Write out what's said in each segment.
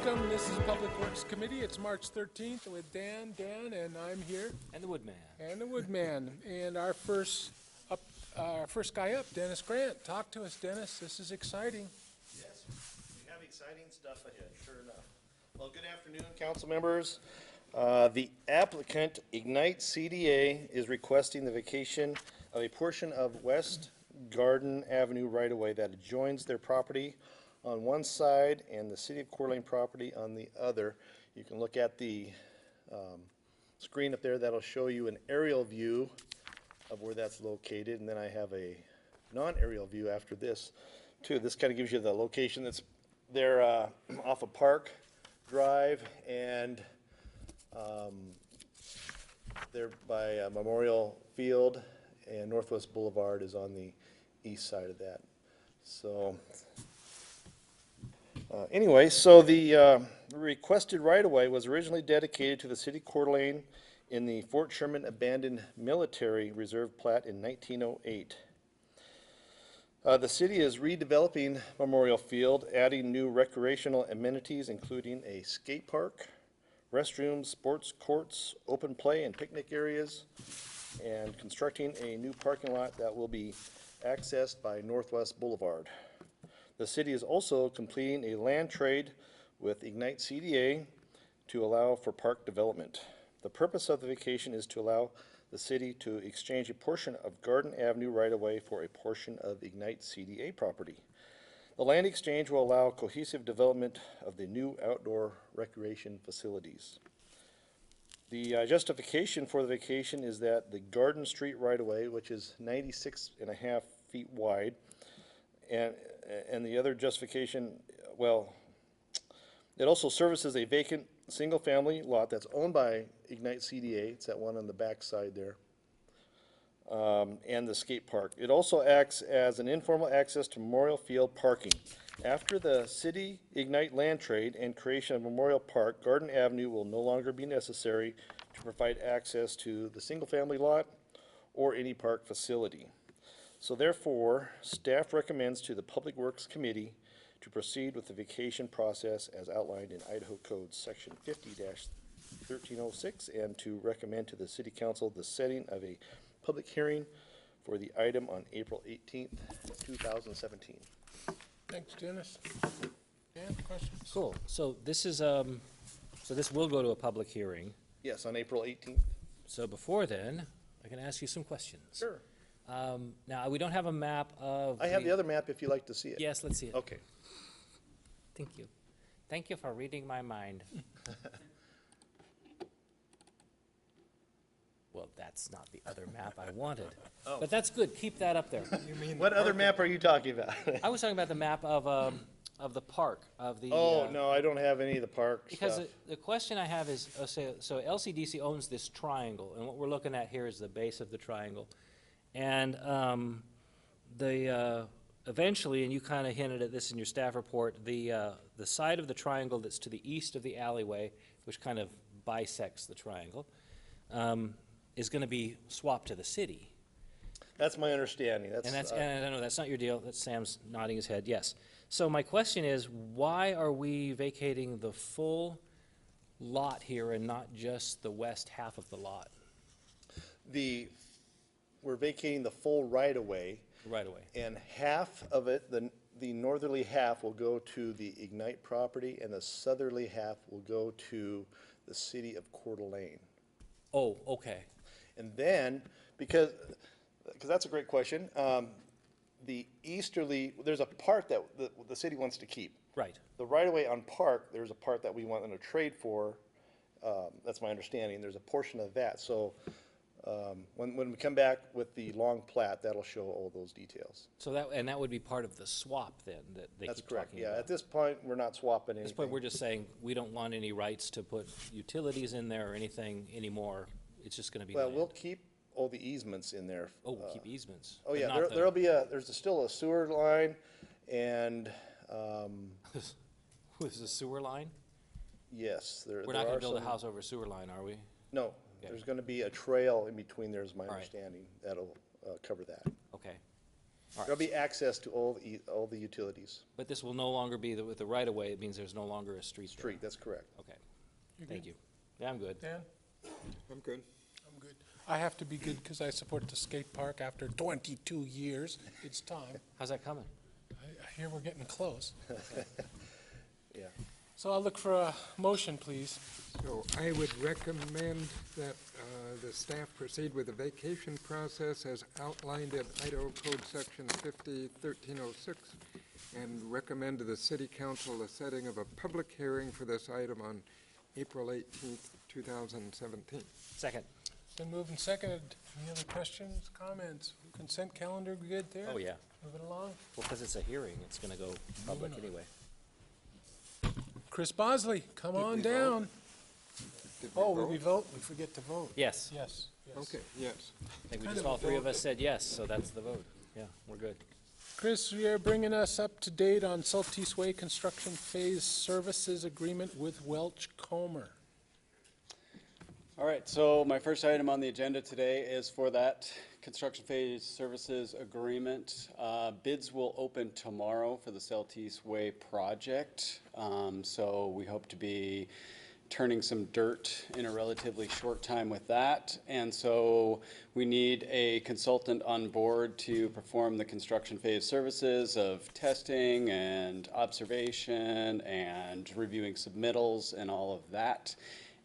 welcome. This is Public Works Committee. It's March 13th with Dan, and I'm here, And the Woodman. and the Woodman. And our first guy up, Dennis Grant. Talk to us, Dennis. This is exciting. Yes, we have exciting stuff ahead, sure enough. Well, good afternoon, council members. The applicant, Ignite CDA, is requesting the vacation of a portion of West Garden Avenue right-of-way that adjoins their property on one side and the City of Coeur d'Alene property on the other. You can look at the screen up there. That'll show you an aerial view of where that's located, and then I have a non-aerial view after this too. This kind of gives you the location. That's there off of Park Drive, and there by Memorial Field, and Northwest Boulevard is on the east side of that. So anyway, so the requested right-of-way was originally dedicated to the City of Coeur d'Alene in the Fort Sherman Abandoned Military Reserve Plat in 1908. The city is redeveloping Memorial Field, adding new recreational amenities, including a skate park, restrooms, sports courts, open play and picnic areas, and constructing a new parking lot that will be accessed by Northwest Boulevard. The city is also completing a land trade with Ignite CDA to allow for park development. The purpose of the vacation is to allow the city to exchange a portion of Garden Avenue right-of-way for a portion of Ignite CDA property. The land exchange will allow cohesive development of the new outdoor recreation facilities. The justification for the vacation is that the Garden Street right-of-way, which is 96.5 feet wide, and the other justification, well, it also services a vacant single-family lot that's owned by Ignite CDA. It's that one on the back side there, and the skate park. It also acts as an informal access to Memorial Field parking. After the City Ignite land trade and creation of Memorial Park, Garden Avenue will no longer be necessary to provide access to the single-family lot or any park facility. So therefore, staff recommends to the Public Works Committee to proceed with the vacation process as outlined in Idaho Code Section 50-1306, and to recommend to the City Council the setting of a public hearing for the item on April 18th, 2017. Thanks, Dennis. Dan, questions? Cool. So this is, so this will go to a public hearing. Yes, on April 18th. So before then, I can ask you some questions. Sure. Now, we don't have a map of. I have the other map if you'd like to see it. Yes, let's see it. Okay. Thank you. Thank you for reading my mind. Well, that's not the other map I wanted. Oh. But that's good. Keep that up there. What other map are you talking about? I was talking about the map of the park, of the. Oh, no, I don't have any of the park Because stuff. the question I have is, so LCDC owns this triangle, and what we're looking at here is the base of the triangle. And eventually, and you kind of hinted at this in your staff report, the side of the triangle that's to the east of the alleyway, which kind of bisects the triangle, is going to be swapped to the city. That's my understanding. And I know that's not your deal. That's Sam's nodding his head. Yes. So my question is, why are we vacating the full lot here and not just the west half of the lot? We're vacating the full right-of-way, Right away. and half of it, the northerly half will go to the Ignite property, and the southerly half will go to the City of Coeur d'Alene. Oh, okay. And then, because that's a great question, the easterly, there's a part that the city wants to keep. Right. The right-of-way on Park, there's a part that we want them to trade for. That's my understanding. There's a portion of that. So when we come back with the long plat, that'll show all those details. So that would be part of the swap then that they That's keep correct. talking Yeah, about. at this point, we're not swapping At this anything. point, we're just saying we don't want any rights to put utilities in there or anything anymore. It's just going to be Well, land. we'll keep all the easements in there. Oh, we'll keep easements. Oh, but yeah, not there'll be there's still a sewer line, and, With the sewer line? yes, there We're there not going are to build a some- house over a sewer line, are we? No, there's gonna be a trail in between there, is my All right. understanding, that'll cover that. Okay. There'll be access to all the utilities. But this will no longer be with the right-of-way, it means there's no longer a street there. Street, that's correct. Okay, thank you. Yeah, I'm good. Dan? I'm good. I'm good. I have to be good because I support the skate park after 22 years. It's time. How's that coming? I hear we're getting close. Yeah. So I'll look for a motion, please. So I would recommend that the staff proceed with the vacation process as outlined in Idaho Code Section 50-1306, and recommend to the City Council the setting of a public hearing for this item on April 18th, 2017. Second. Been moved and seconded. Any other questions, comments? Consent calendar, good there? Oh, yeah. Moving along. Well, because it's a hearing, it's going to go public anyway. Chris Bosley, come Did on we vote? down. Did we Oh, vote? we vote? We forget to vote. Yes. Yes, yes. Okay, yes. I think we Kind just, of a all three of vote. us said yes, so that's the vote. Yeah, we're good. Chris, you're bringing us up to date on Saltese Way Construction Phase Services Agreement with Welch Comer. All right, so my first item on the agenda today is for that construction phase services agreement. Bids will open tomorrow for the Saltese Way project. So we hope to be turning some dirt in a relatively short time with that. And so we need a consultant on board to perform the construction phase services of testing and observation and reviewing submittals and all of that.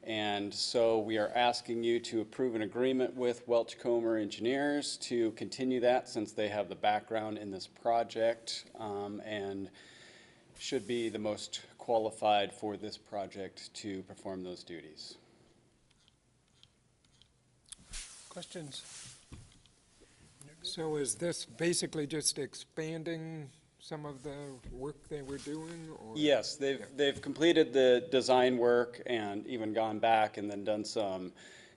And so we are asking you to approve an agreement with Welch Comer Engineers to continue that, since they have the background in this project and should be the most qualified for this project to perform those duties. Questions? So is this basically just expanding some of the work they were doing, or? Yes, they've completed the design work and even gone back and then done some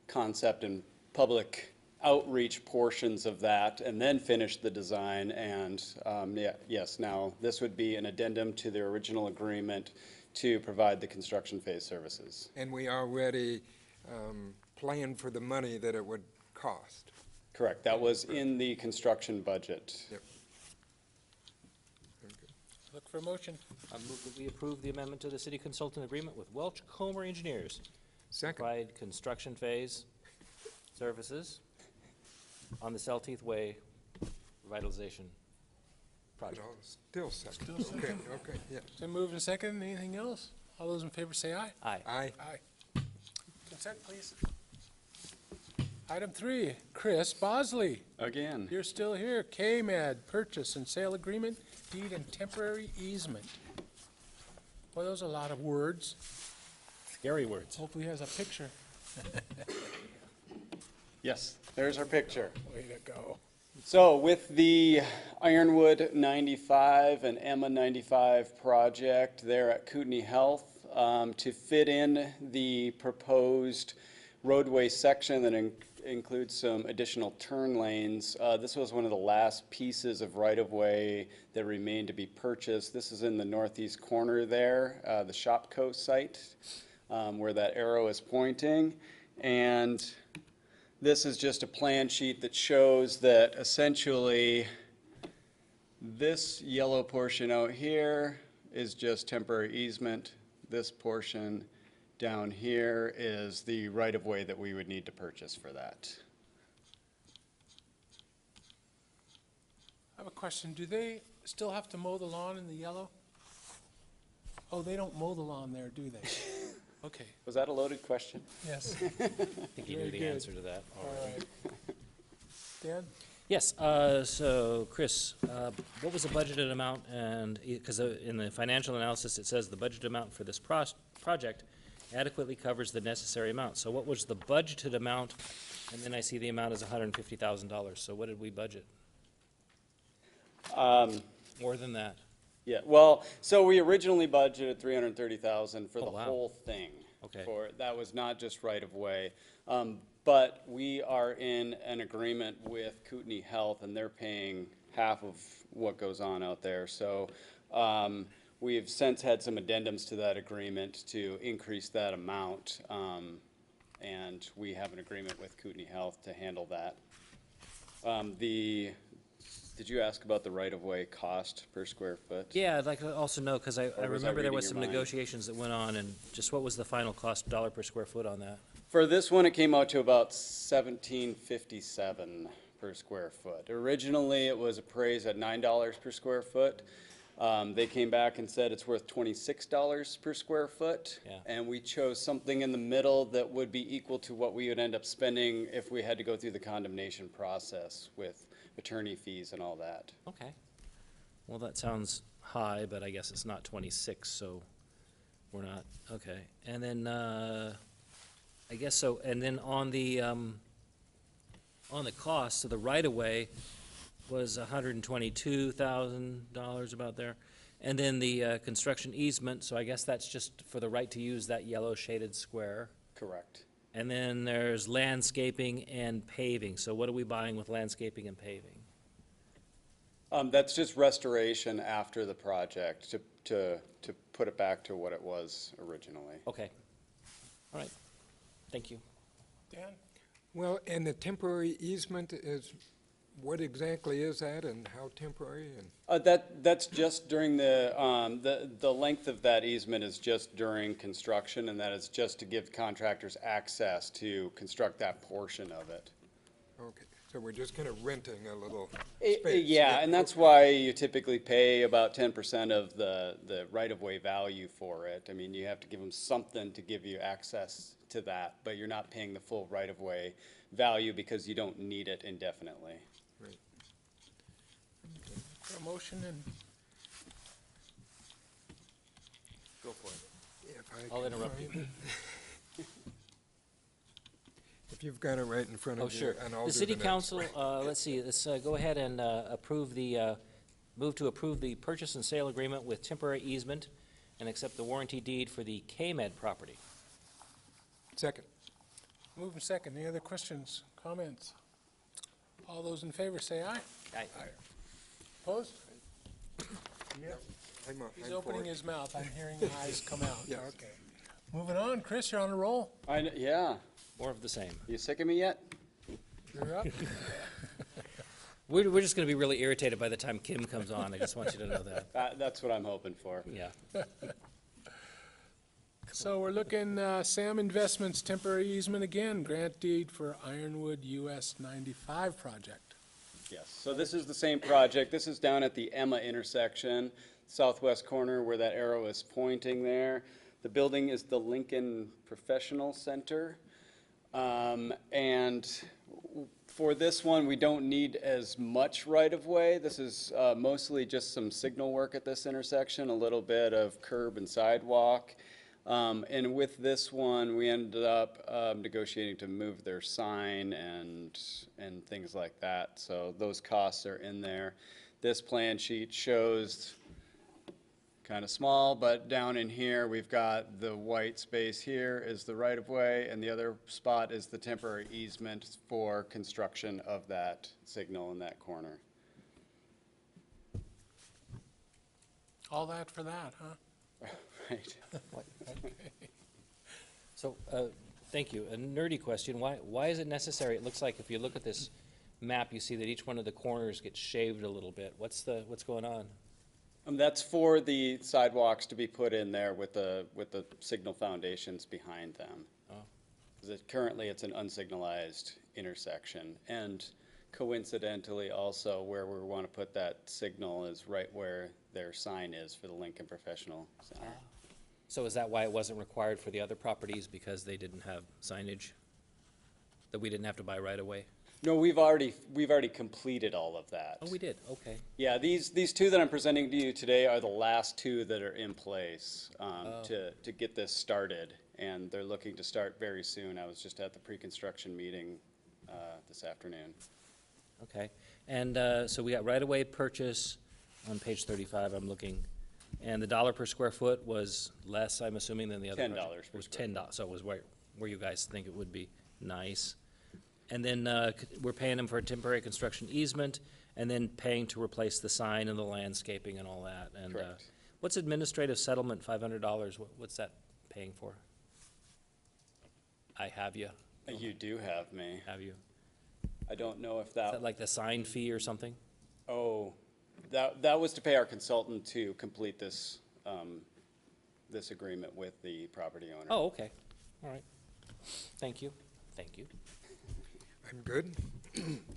concept and public outreach portions of that, and then finished the design. And yes, now this would be an addendum to their original agreement to provide the construction phase services. And we already planned for the money that it would cost. Correct. That was in the construction budget. Yep. Look for a motion. I move that we approve the amendment to the city consultant agreement with Welch Comer Engineers. Second. Provide construction phase services on the Saltese Way revitalization project. No, still second. Still second? Okay, yeah. So moved and seconded. Anything else? All those in favor say aye. Aye. Aye. Aye. Consent, please. Item 3, Chris Bosley. Again. You're still here. K-Med, purchase and sale agreement, deed and temporary easement. Boy, those are a lot of words. Scary words. Hopefully he has a picture. Yes, there's our picture. Way to go. So with the Ironwood 95 and Emma 95 project there at Kootenai Health, to fit in the proposed roadway section that includes some additional turn lanes, this was one of the last pieces of right-of-way that remained to be purchased. This is in the northeast corner there, the Shopco site, where that arrow is pointing. And this is just a plan sheet that shows that essentially this yellow portion out here is just temporary easement. This portion down here is the right-of-way that we would need to purchase for that. I have a question. Do they still have to mow the lawn in the yellow? Oh, they don't mow the lawn there, do they? Okay, Was that a loaded question? yes. I think you knew Very the good. answer to that All already. right. Dan? Yes, so Chris, what was the budgeted amount? And, because in the financial analysis, it says the budget amount for this project adequately covers the necessary amount. So what was the budgeted amount? And then I see the amount is $150,000. So what did we budget? More than that. Yeah, well, so we originally budgeted $330,000 for Oh, the wow. whole thing. Okay. That was not just right-of-way. But we are in an agreement with Kootenai Health, and they're paying half of what goes on out there. So we've since had some addendums to that agreement to increase that amount. And we have an agreement with Kootenai Health to handle that. The Did you ask about the right-of-way cost per square foot? Yeah, I'd like to also know, because I was I remember there reading was your some mind? negotiations that went on, and just what was the final cost, dollar per square foot on that? For this one, it came out to about $17.57 per square foot. Originally, it was appraised at $9 per square foot. They came back and said it's worth $26 per square foot. Yeah. And we chose something in the middle that would be equal to what we would end up spending if we had to go through the condemnation process with attorney fees and all that. Okay. Well, that sounds high, but I guess it's not 26, so we're not, okay. And then, I guess so, and then on the cost, so the right-of-way was $122,000 about there. And then the construction easement, so I guess that's just for the right to use that yellow shaded square. Correct. And then there's landscaping and paving. So what are we buying with landscaping and paving? That's just restoration after the project to put it back to what it was originally. Okay. All right. Thank you. Dan? Well, and the temporary easement is, what exactly is that and how temporary? And That's just during the length of that easement is just during construction, and that is just to give contractors access to construct that portion of it. okay, so we're just kind of renting a little space. Yeah, and that's why you typically pay about 10% of the right-of-way value for it. I mean, you have to give them something to give you access to that, but you're not paying the full right-of-way value because you don't need it indefinitely. Right. A motion and Go for it. If I I'll can interrupt you. find it. If you've got it right in front Oh, of you, sure. and I'll The do city next. council, let's see, let's go ahead and approve move to approve the purchase and sale agreement with temporary easement and accept the warranty deed for the K-Med property. Second. move in second. Any other questions, comments? All those in favor say aye. Aye. Opposed? I'm He's for opening it. his mouth. I'm hearing ayes come out. Yes. Okay. Moving on. Chris, you're on a roll. Yeah. More of the same. You sick of me yet? You're up. We're just gonna be really irritated by the time Kim comes on. I just want you to know that. That's what I'm hoping for. Yeah. So we're looking, Sam Investments temporary easement again, grant deed for Ironwood US 95 project. Yes, so this is the same project. This is down at the Emma intersection, southwest corner where that arrow is pointing there. The building is the Lincoln Professional Center. And for this one, we don't need as much right-of-way. This is mostly just some signal work at this intersection, a little bit of curb and sidewalk. And with this one, we ended up negotiating to move their sign and things like that. So those costs are in there. This plan sheet shows kind of small, but down in here, we've got the white space here is the right-of-way, and the other spot is the temporary easement for construction of that signal in that corner. All that for that, huh? Right. So, thank you. A nerdy question. Why is it necessary? It looks like if you look at this map, you see that each one of the corners gets shaved a little bit. What's going on? That's for the sidewalks to be put in there with the signal foundations behind them. Oh. 'Cause currently, it's an unsignalized intersection, and coincidentally, also, where we want to put that signal is right where their sign is for the Lincoln Professional Center. So is that why it wasn't required for the other properties, because they didn't have signage? That we didn't have to buy right away? No, we've already completed all of that. Oh, we did, okay. Yeah, these two that I'm presenting to you today are the last two that are in place to get this started, and they're looking to start very soon. I was just at the pre-construction meeting this afternoon. Okay, and so we got right-of-way purchase on page 35, I'm looking, and the dollar per square foot was less, I'm assuming, than the other $10 project? per It was square $10, so it was where you guys think it would be. Nice. And then we're paying them for a temporary construction easement, and then paying to replace the sign and the landscaping and all that. And Correct. what's administrative settlement, $500, what's that paying for? I have you, You do have me. have you. I don't know if Is that that, like the sign fee or something? Oh, that was to pay our consultant to complete this, this agreement with the property owner. Oh, okay, all right. Thank you, thank you. I'm good.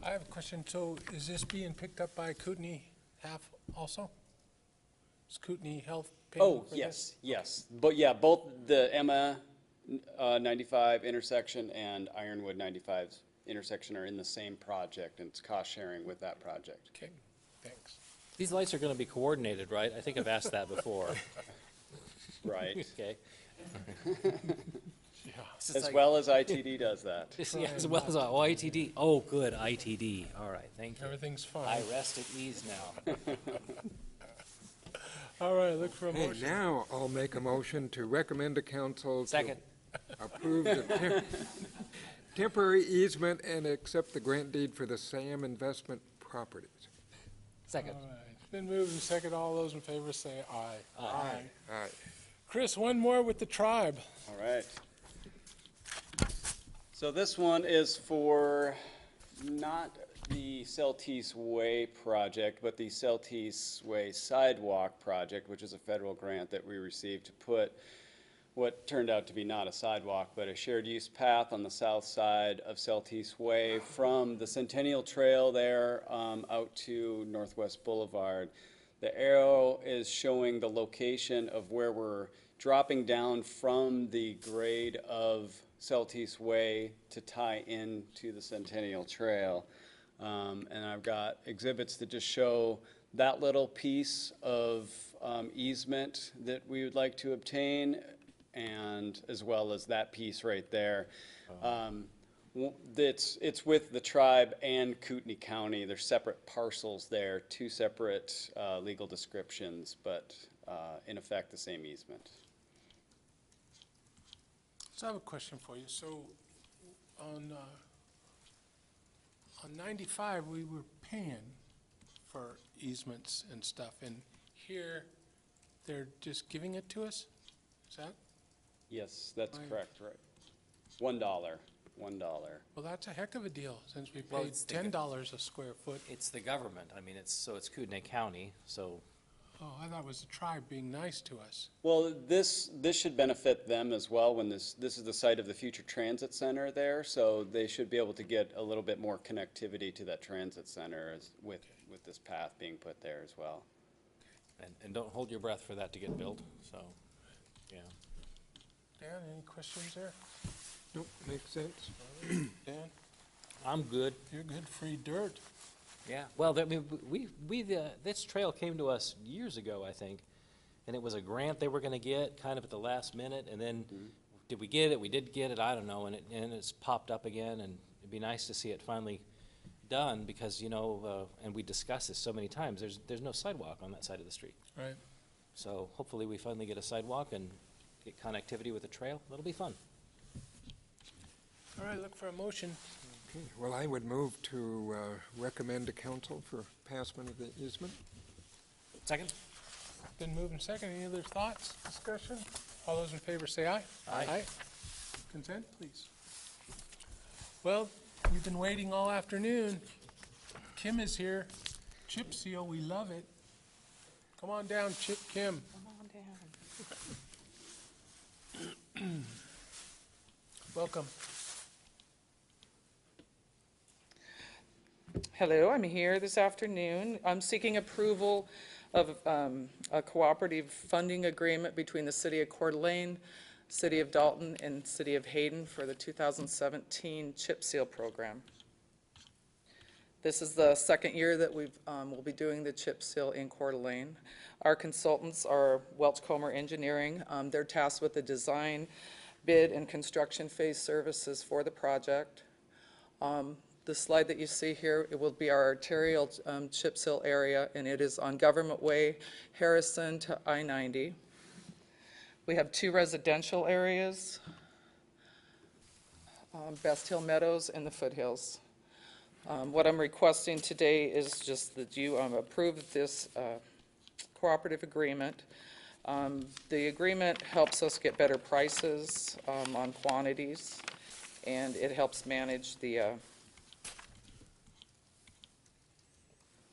I have a question. So is this being picked up by Kootenai half also? Is Kootenai Health paying Oh, for this? yes, yes. But yeah, both the Emma 95 intersection and Ironwood 95 intersection are in the same project, and it's cost sharing with that project. Okay, thanks. These lights are gonna be coordinated, right? I think I've asked that before. Right. Okay. Yeah. This is As like- well as ITD does that. Yeah, as well as, ITD, oh, good, ITD, all right, thank you. Everything's I fine. rest at ease now. All right, look for a Hey, motion. now I'll make a motion to recommend to council to Second, approve the temporary easement and accept the grant deed for the SAM investment properties. second. All right, it's been moved and second. All those in favor say aye. Aye. All right. Chris, one more with the tribe. All right. So this one is for not the Celtice Way project, but the Celtice Way sidewalk project, which is a federal grant that we received to put what turned out to be not a sidewalk, but a shared use path on the south side of Celtice Way from the Centennial Trail there out to Northwest Boulevard. The arrow is showing the location of where we're dropping down from the grade of Celtice Way to tie in to the Centennial Trail. And I've got exhibits that just show that little piece of easement that we would like to obtain, and as well as that piece right there. It's with the tribe and Kootenai County. They're separate parcels there, two separate legal descriptions, but in effect the same easement. So I have a question for you. So on 95, we were paying for easements and stuff, and here they're just giving it to us? Is that? Yes, that's Right. correct, right. $1. Well, that's a heck of a deal, since we Well, paid it's the- $10 a square foot. It's the government, I mean, it's Kootenai County, so, Oh, I thought it was the tribe being nice to us. Well, this should benefit them as well when this is the site of the future transit center there, so they should be able to get a little bit more connectivity to that transit center with this path being put there as well. and don't hold your breath for that to get built, so, yeah. Dan, any questions there? Nope, makes sense. Dan, I'm good. you're good, free dirt. Yeah, well, I mean, this trail came to us years ago, I think, and it was a grant they were gonna get kind of at the last minute, and then, did we get it? We did get it, I don't know, and it's popped up again, and it'd be nice to see it finally done, because, and we discussed this so many times, there's no sidewalk on that side of the street. Right. So hopefully we finally get a sidewalk and get connectivity with the trail, that'll be fun. All right, look for a motion. Okay, well, I would move to recommend to council for passment of the easement. Second? Been moved and second. Any other thoughts, discussion? All those in favor say aye. Aye. Consent, please. Well, we've been waiting all afternoon. Kim is here. Chip seal, we love it. Come on down, Chip Kim. Welcome. Hello, I'm here this afternoon. I'm seeking approval of a cooperative funding agreement between the City of Coeur d'Alene, City of Dalton, and City of Hayden for the 2017 chip seal program. This is the second year that we'll be doing the chip seal in Coeur d'Alene. Our consultants are Welch Comer Engineering. They're tasked with the design, bid, and construction phase services for the project. The slide that you see here, it will be our arterial chip seal area, and it is on Government Way, Harrison to I-90. We have two residential areas, Best Hill Meadows and the Foothills. What I'm requesting today is just that you approve this cooperative agreement. The agreement helps us get better prices on quantities, and it helps manage the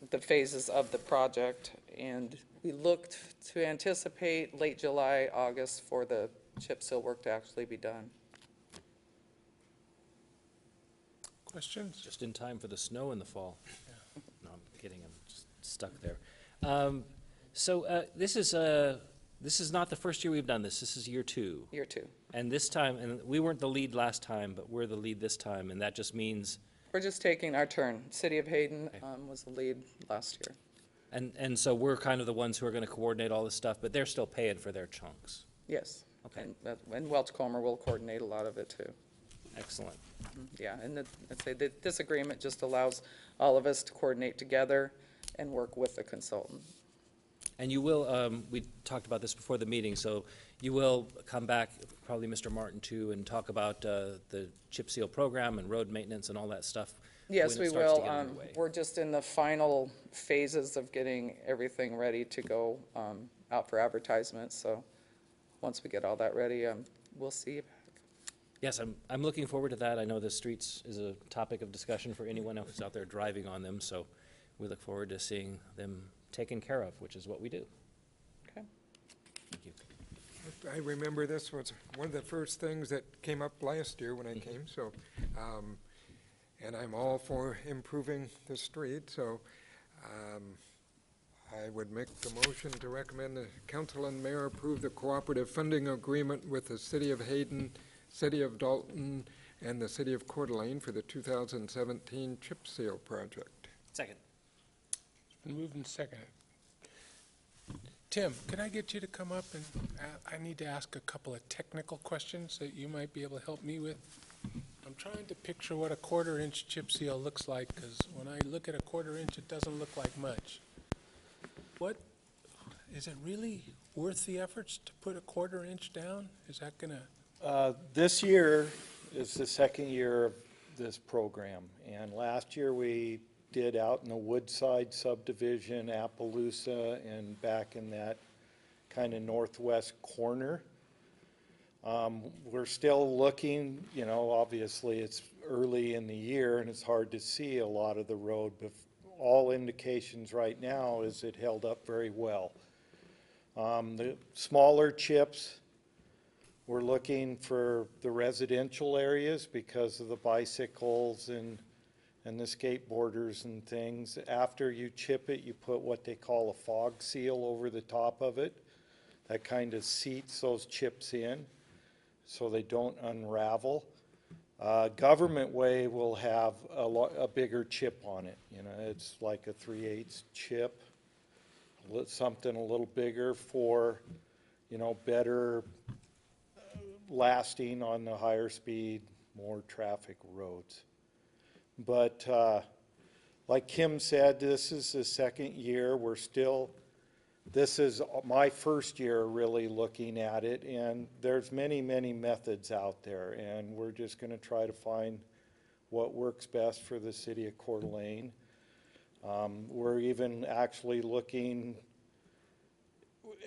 the phases of the project. And we looked to anticipate late July, August for the chip seal work to actually be done. Questions? Just in time for the snow in the fall. No, I'm kidding, I'm just stuck there. This is not the first year we've done this, this is year 2. Year 2. And this time, and we weren't the lead last time, but we're the lead this time, and that just means, We're just taking our turn. City of Hayden was the lead last year. and so we're kind of the ones who are gonna coordinate all this stuff, but they're still paying for their chunks. Yes. Okay. And Welch Comer will coordinate a lot of it too. Excellent. Yeah, and I'd say that this agreement just allows all of us to coordinate together and work with the consultant. And you will, we talked about this before the meeting, so you will come back, probably Mr. Martin too, and talk about the chip seal program and road maintenance and all that stuff. Yes, when it we starts to will. get underway. We're just in the final phases of getting everything ready to go out for advertisement. So once we get all that ready, we'll see. Yes, I'm looking forward to that. I know the streets is a topic of discussion for anyone who's out there driving on them, so we look forward to seeing them taken care of, which is what we do. Okay. Thank you. I remember this was one of the first things that came up last year when I came, so, and I'm all for improving the street, so I would make the motion to recommend the council and mayor approve the cooperative funding agreement with the City of Hayden, City of Dalton, and the City of Coeur d'Alene for the 2017 chip seal project. Second. Been moved and seconded. Tim, can I get you to come up and, I need to ask a couple of technical questions that you might be able to help me with. I'm trying to picture what a 1/4-inch chip seal looks like, because when I look at a 1/4 inch, it doesn't look like much. What, is it really worth the efforts to put a 1/4 inch down? Is that gonna, This year is the second year of this program, and last year we did out in the Woodside subdivision, Appaloosa, and back in that kind of northwest corner. We're still looking, you know, obviously it's early in the year and it's hard to see a lot of the road, but all indications right now is it held up very well. The smaller chips, we're looking for the residential areas because of the bicycles and the skateboarders and things. After you chip it, you put what they call a fog seal over the top of it. That kind of seats those chips in so they don't unravel. Government Way will have a bigger chip on it. You know, it's like a 3/8 chip, something a little bigger for, you know, better lasting on the higher speed, more traffic roads. But like Kim said, this is the second year. We're still, this is my first year really looking at it, and there's many, many methods out there, and we're just going to try to find what works best for the city of Coeur d'Alene. We're even actually looking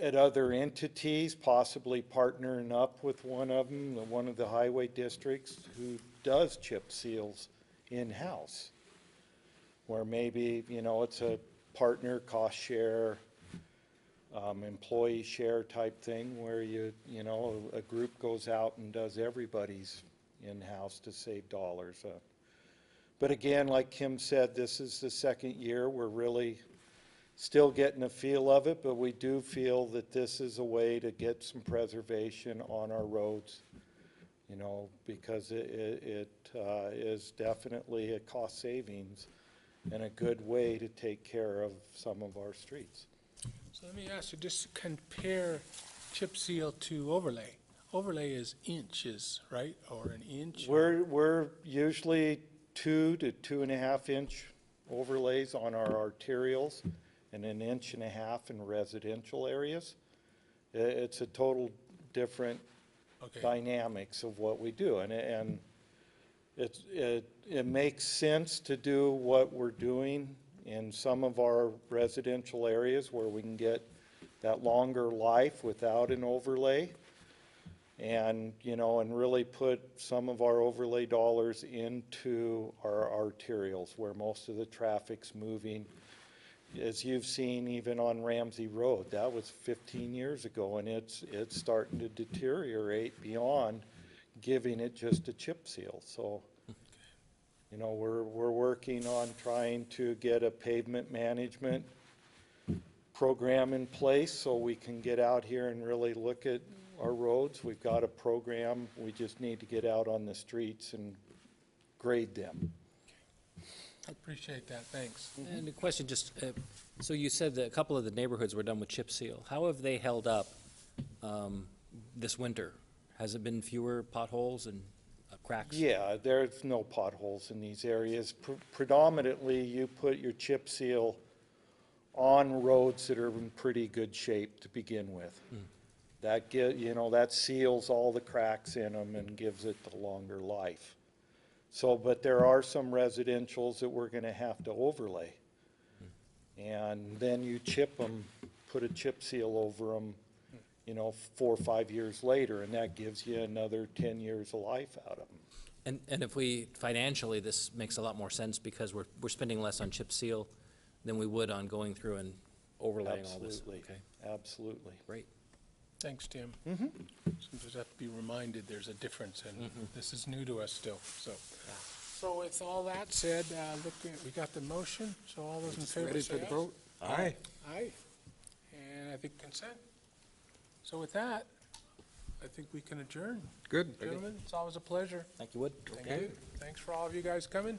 at other entities, possibly partnering up with one of them, one of the highway districts who does chip seals in-house, where maybe, you know, it's a partner cost share, employee share type thing, where you know, a group goes out and does everybody's in-house to save dollars. But again, like Kim said, this is the second year. We're really still getting a feel of it, but we do feel that this is a way to get some preservation on our roads, you know, because it is definitely a cost savings and a good way to take care of some of our streets. so let me ask you, just compare chip seal to overlay. Overlay is inches, right, or an inch? We're usually 2 to 2.5 inch overlays on our arterials and 1.5 inches in residential areas. It's a total different Okay. dynamics of what we do, and it makes sense to do what we're doing in some of our residential areas where we can get that longer life without an overlay, and you know, and really put some of our overlay dollars into our arterials where most of the traffic's moving. as you've seen even on Ramsey Road, that was 15 years ago, and it's starting to deteriorate beyond giving it just a chip seal. So, you know, we're working on trying to get a pavement management program in place so we can get out here and really look at our roads. We've got a program, we just need to get out on the streets and grade them. I appreciate that, thanks. And a question, just, so you said that a couple of the neighborhoods were done with chip seal. How have they held up this winter? Has it been fewer potholes and cracks? Yeah, there's no potholes in these areas. Predominantly, you put your chip seal on roads that are in pretty good shape to begin with. That you know, that seals all the cracks in them and gives it the longer life. So, but there are some residentials that we're gonna have to overlay. And then you chip them, put a chip seal over them, you know, 4 or 5 years later, and that gives you another 10 years of life out of them. And if we, financially, this makes a lot more sense because we're spending less on chip seal than we would on going through and overlaying all this. Absolutely, Okay, absolutely. great. Thanks, Tim. Sometimes I have to be reminded there's a difference, and this is new to us still, so. So with all that said, we got the motion, so all those in favor Ready say for the aye. vote? Aye. Aye. And I think consent. So with that, I think we can adjourn. Good. Gentlemen, it's always a pleasure. Thank you, Wood. Thank you. Thanks for all of you guys coming.